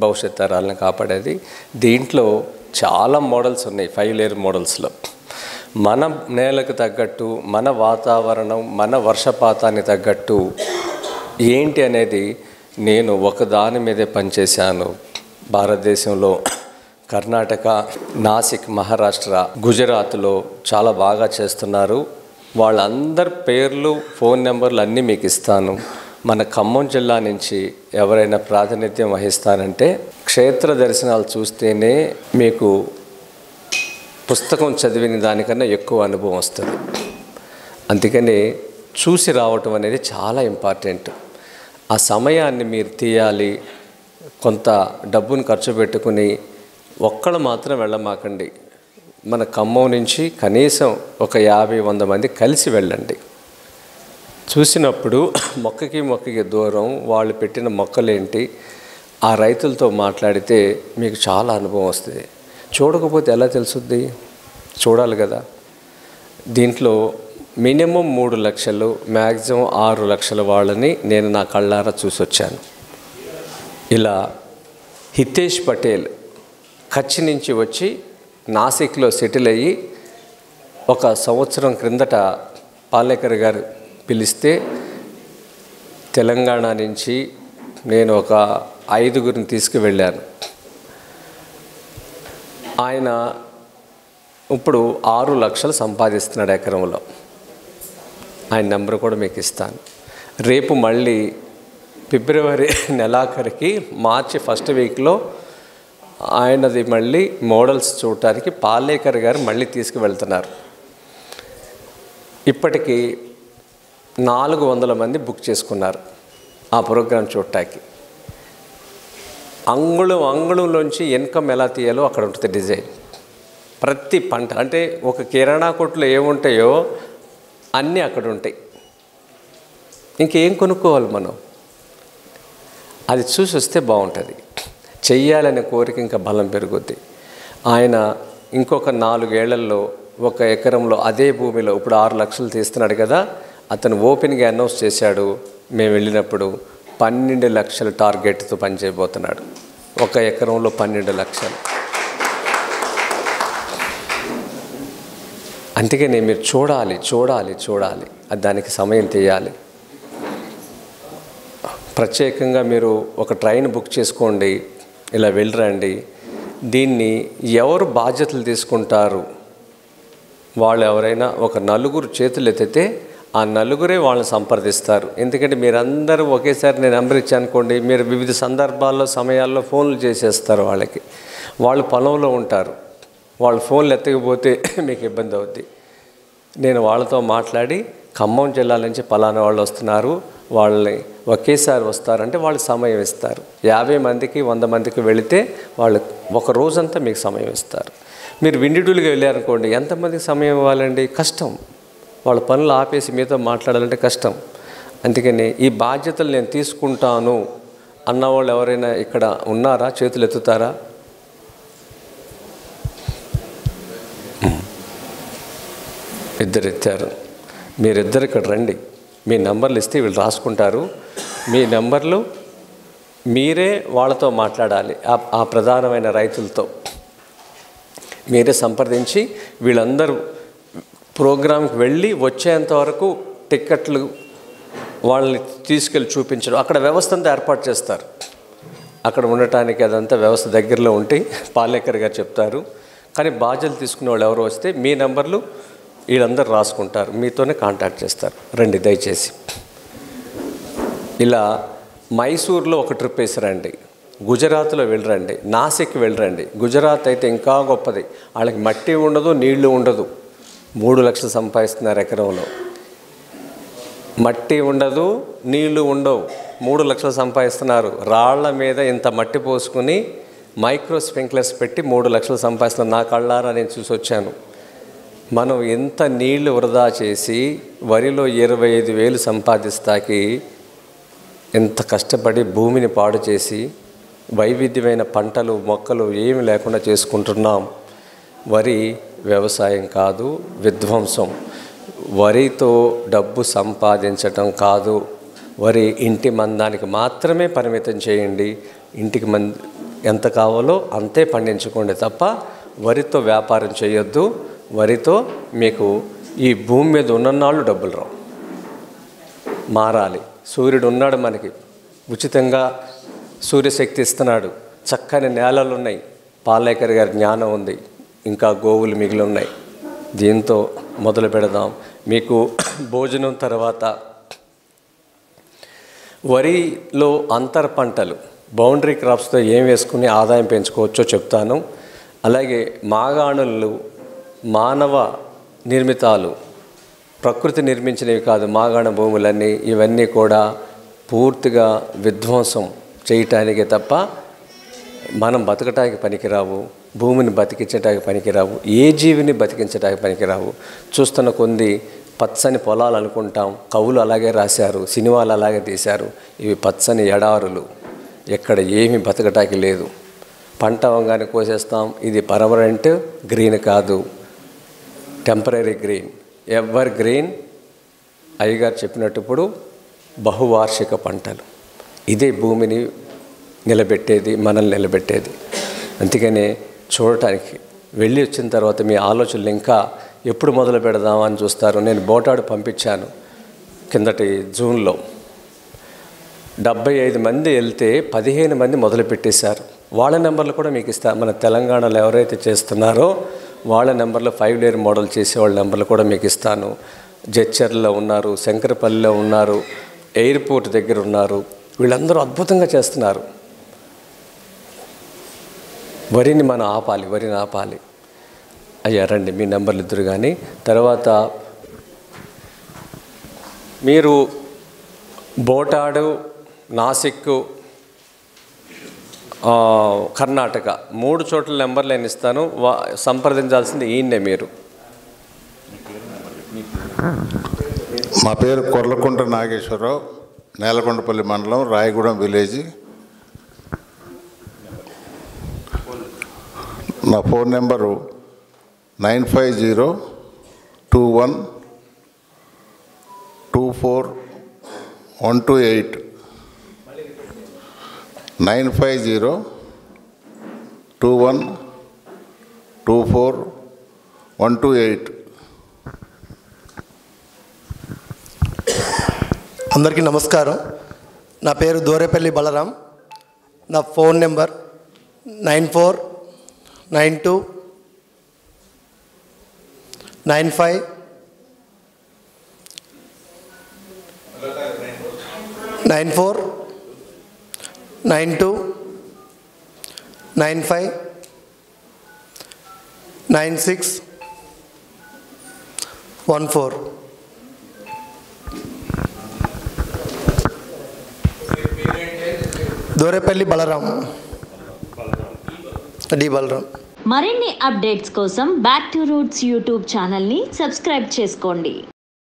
భవిష్యత్ తరాలను కాపాడేది. దీంట్లో చాలా మోడల్స్ ఉన్నాయి. 5 లేయర్ మోడల్స్లో మన నేలకు తగ్గట్టు, మన వాతావరణం, మన వర్షపాతానికి తగ్గట్టు ఏంటి అనేది నేను ఒకదాని మీదే పనిచేశాను. భారతదేశంలో కర్ణాటక, నాసిక్, మహారాష్ట్ర, గుజరాత్లో చాలా బాగా చేస్తున్నారు. వాళ్ళందరి పేర్లు, ఫోన్ నెంబర్లు అన్నీ మీకు ఇస్తాను. మన ఖమ్మం జిల్లా నుంచి ఎవరైనా ప్రాతినిధ్యం వహిస్తానంటే క్షేత్ర దర్శనాలు చూస్తేనే మీకు పుస్తకం చదివిన దానికన్నా ఎక్కువ అనుభవం వస్తుంది. అందుకని చూసి రావటం అనేది చాలా ఇంపార్టెంట్. ఆ సమయాన్ని మీరు తీయాలి. కొంత డబ్బును ఖర్చు పెట్టుకుని ఒక్కళ్ళు మాత్రం వెళ్ళమాకండి. మన ఖమ్మం నుంచి కనీసం ఒక 50-100 మంది కలిసి వెళ్ళండి. చూసినప్పుడు మొక్కకి దూరం వాళ్ళు పెట్టిన మొక్కలేంటి, ఆ రైతులతో మాట్లాడితే మీకు చాలా అనుభవం వస్తుంది. చూడకపోతే ఎలా తెలుస్తుంది? చూడాలి కదా. దీంట్లో మినిమం 3 లక్షలు, మ్యాక్సిమం 6 లక్షల వాళ్ళని నేను నా కళ్ళారా చూసి వచ్చాను. ఇలా హితేష్ పటేల్ కచ్ నుంచి వచ్చి నాసిక్లో సెటిల్ అయ్యి 1 సంవత్సరం క్రిందట పాలేకర్ గారు పిలిస్తే తెలంగాణ నుంచి నేను ఒక 5గురిని తీసుకువెళ్ళాను. ఆయన ఇప్పుడు 6 లక్షలు సంపాదిస్తున్నాడు ఎకరంలో. ఆయన నెంబర్ కూడా మీకు ఇస్తాను. రేపు మళ్ళీ ఫిబ్రవరి నెలాఖరికి మార్చి ఫస్ట్ వీక్లో ఆయనది మళ్ళీ మోడల్స్ చూడటానికి పాలేకర్ గారు మళ్ళీ తీసుకువెళ్తున్నారు. ఇప్పటికీ 400 మంది బుక్ చేసుకున్నారు ఆ ప్రోగ్రాం చూడటానికి. అంగుళంలోంచి ఇన్కమ్ ఎలా తీయాలో అక్కడ ఉంటుంది డిజైన్. ప్రతి పంట అంటే ఒక కిరాణా కొట్లో ఏముంటాయో అన్నీ అక్కడ ఉంటాయి. ఇంకేం కొనుక్కోవాలి మనం? అది చూసి వస్తే బాగుంటుంది. చెయ్యాలనే కోరిక ఇంకా బలం పెరుగుద్ది. ఆయన ఇంకొక 4 ఏళ్లలో 1 ఎకరంలో అదే భూమిలో ఇప్పుడు 6 లక్షలు తీస్తున్నాడు కదా, అతను ఓపెన్గా అనౌన్స్ చేశాడు. మేము వెళ్ళినప్పుడు 12 లక్షల టార్గెట్తో పనిచేయబోతున్నాడు. 1 ఎకరంలో 12 లక్షలు. అందుకని మీరు చూడాలి. దానికి సమయం తీయాలి. ప్రత్యేకంగా మీరు ఒక ట్రైన్ బుక్ చేసుకోండి, ఇలా వెళ్ళరండి. దీన్ని ఎవరు బాధ్యతలు తీసుకుంటారు? వాళ్ళు ఎవరైనా ఒక 4 చేతులు ఎత్తితే ఆ 4 వాళ్ళని సంప్రదిస్తారు. ఎందుకంటే మీరందరూ ఒకేసారి నేను నెంబర్ ఇచ్చాను అనుకోండి, మీరు వివిధ సందర్భాల్లో, సమయాల్లో ఫోన్లు చేసేస్తారు వాళ్ళకి. వాళ్ళు పొలంలో ఉంటారు. వాళ్ళు ఫోన్లు ఎత్తకపోతే మీకు ఇబ్బంది అవుద్ది. నేను వాళ్ళతో మాట్లాడి ఖమ్మం జిల్లా నుంచి పలానా వాళ్ళు వస్తున్నారు, వాళ్ళని ఒకేసారి వస్తారంటే వాళ్ళు సమయం ఇస్తారు. 50 మందికి 100 మందికి వెళితే వాళ్ళు 1 రోజంతా మీకు సమయం ఇస్తారు. మీరు విండిడులుగా వెళ్ళారనుకోండి, ఎంతమందికి సమయం ఇవ్వాలండి? కష్టం. వాళ్ళ పనులు ఆపేసి మీతో మాట్లాడాలంటే కష్టం. అందుకని ఈ బాధ్యతలు నేను తీసుకుంటాను అన్నవాళ్ళు ఎవరైనా ఇక్కడ ఉన్నారా? చేతులు ఎత్తుతారా? ఇద్దరు ఎత్తారు. మీరిద్దరు ఇక్కడ రండి. మీ నెంబర్లు ఇస్తే వీళ్ళు రాసుకుంటారు. మీ నెంబర్లు మీరే వాళ్ళతో మాట్లాడాలి. ఆ ప్రధానమైన రైతులతో మీరే సంప్రదించి వీళ్ళందరూ ప్రోగ్రాంకి వెళ్ళి వచ్చేంత వరకు టిక్కెట్లు వాళ్ళని తీసుకెళ్ళి చూపించడం, అక్కడ వ్యవస్థ అంతా ఏర్పాటు చేస్తారు. అక్కడ ఉండటానికి అదంతా వ్యవస్థ దగ్గరలో ఉంటే పాలేకర్ గారు చెప్తారు. కానీ బాధ్యతలు తీసుకునే వాళ్ళు ఎవరు వస్తే మీ నెంబర్లు వీళ్ళందరూ రాసుకుంటారు, మీతోనే కాంటాక్ట్ చేస్తారు. రండి దయచేసి. ఇలా మైసూర్లో ఒక ట్రిప్ వేసిరండి, గుజరాత్లో వెళ్ళరండి, నాసిక్ వెళ్ళరండి. గుజరాత్ అయితే ఇంకా గొప్పది. వాళ్ళకి మట్టి ఉండదు, నీళ్లు ఉండదు. 3 లక్షలు సంపాదిస్తున్నారు ఎకరంలో. మట్టి ఉండదు, నీళ్లు ఉండవు, 3 లక్షలు సంపాదిస్తున్నారు. రాళ్ల మీద ఇంత మట్టి పోసుకుని మైక్రో స్ప్రింక్లర్స్ పెట్టి 3 లక్షలు సంపాదిస్తున్నారు. నా కళ్ళారా నేను చూసి వచ్చాను. మనం ఎంత నీళ్లు వృధా చేసి వరిలో 25,000 సంపాదిస్తాకి ఎంత కష్టపడి భూమిని పాడు చేసి వైవిధ్యమైన పంటలు, మొక్కలు ఏమి లేకుండా చేసుకుంటున్నాం. వరి వ్యవసాయం కాదు, విధ్వంసం. వరితో డబ్బు సంపాదించటం కాదు. వరి ఇంటి మందానికి మాత్రమే పరిమితం చేయండి. ఇంటికి ఎంత కావాలో అంతే పండించుకోండి తప్ప వరితో వ్యాపారం చేయొద్దు. వరితో మీకు ఈ భూమి మీద ఉన్ననాళ్ళు డబ్బులు రావు. మారాలి. సూర్యుడు ఉన్నాడు, మనకి ఉచితంగా సూర్యశక్తి ఇస్తున్నాడు, చక్కని నేలలు ఉన్నాయి, పాలేకర్ గారి జ్ఞానం ఉంది, ఇంకా గోవులు మిగిలి ఉన్నాయి. దీంతో మొదలు పెడదాం. మీకు భోజనం తర్వాత వరిలో అంతర పంటలు బౌండరీ క్రాప్స్తో ఏం వేసుకుని ఆదాయం పెంచుకోవచ్చో చెప్తాను. అలాగే మాగాణులు మానవ నిర్మితాలు, ప్రకృతి నిర్మించినవి కాదు. మాగాణ భూములన్నీ ఇవన్నీ కూడా పూర్తిగా విధ్వంసం చేయటానికి తప్ప మనం బతకటానికి పనికిరావు, భూమిని బతికించడానికి పనికిరావు, ఏ జీవిని బతికించడానికి పనికిరావు. చూస్తున్న కొంది పచ్చని పొలాలు అనుకుంటాం, కవులు అలాగే రాశారు, సినిమాలు అలాగే తీశారు. ఇవి పచ్చని ఎడారులు, ఎక్కడ ఏమీ బతకటానికి లేదు. పంట అవంగానే కోసేస్తాం. ఇది పర్మనెంట్ గ్రీన్ కాదు, టెంపరీ గ్రీన్, ఎవర్ గ్రీన్. అయ్యగారు చెప్పినప్పుడు బహువార్షిక పంటలు. ఇదే భూమిని నిలబెట్టేది, మనల్ని నిలబెట్టేది. అందుకనే చూడటానికి వెళ్ళి వచ్చిన తర్వాత మీ ఆలోచనలు ఇంకా ఎప్పుడు మొదలు పెడదామని చూస్తారు. నేను బోటాడు పంపించాను కిందటి జూన్లో. 75 మంది వెళ్తే 15 మంది మొదలు పెట్టేశారు. వాళ్ళ నెంబర్లు కూడా మీకు ఇస్తాను. మన తెలంగాణలో ఎవరైతే చేస్తున్నారో వాళ్ళ నెంబర్లో 5 లేయర్ మోడల్ చేసే వాళ్ళ నెంబర్లు కూడా మీకు ఇస్తాను. జడ్చర్లో ఉన్నారు, శంకరపల్లిలో ఉన్నారు, ఎయిర్పోర్ట్ దగ్గర ఉన్నారు. వీళ్ళందరూ అద్భుతంగా చేస్తున్నారు. వరిని మనం ఆపాలి, వరిని ఆపాలి. అయ్యా రండి, మీ నెంబర్లు ఇద్దరు. కానీ తర్వాత మీరు బోటాడు, నాసిక్, కర్ణాటక 3 చోట్ల నెంబర్లు నేను ఇస్తాను. సంప్రదించాల్సింది ఈయన్నే మీరు. మా పేరు కొర్లకుంట నాగేశ్వరరావు, నేలకొండపల్లి మండలం, రాయగూడెం విలేజ్. నా ఫోన్ నెంబరు 9502124128. 9502124128. అందరికీ నమస్కారం. నా పేరు దోరేపల్లి బలరాం. నా phone number 9492959614. Dorepalli Balaram, D Balaram. మరిన్ని అప్డేట్స్ కోసం బ్యాక్ టు రూట్స్ యూట్యూబ్ ఛానల్ని సబ్స్క్రైబ్ చేసుకోండి.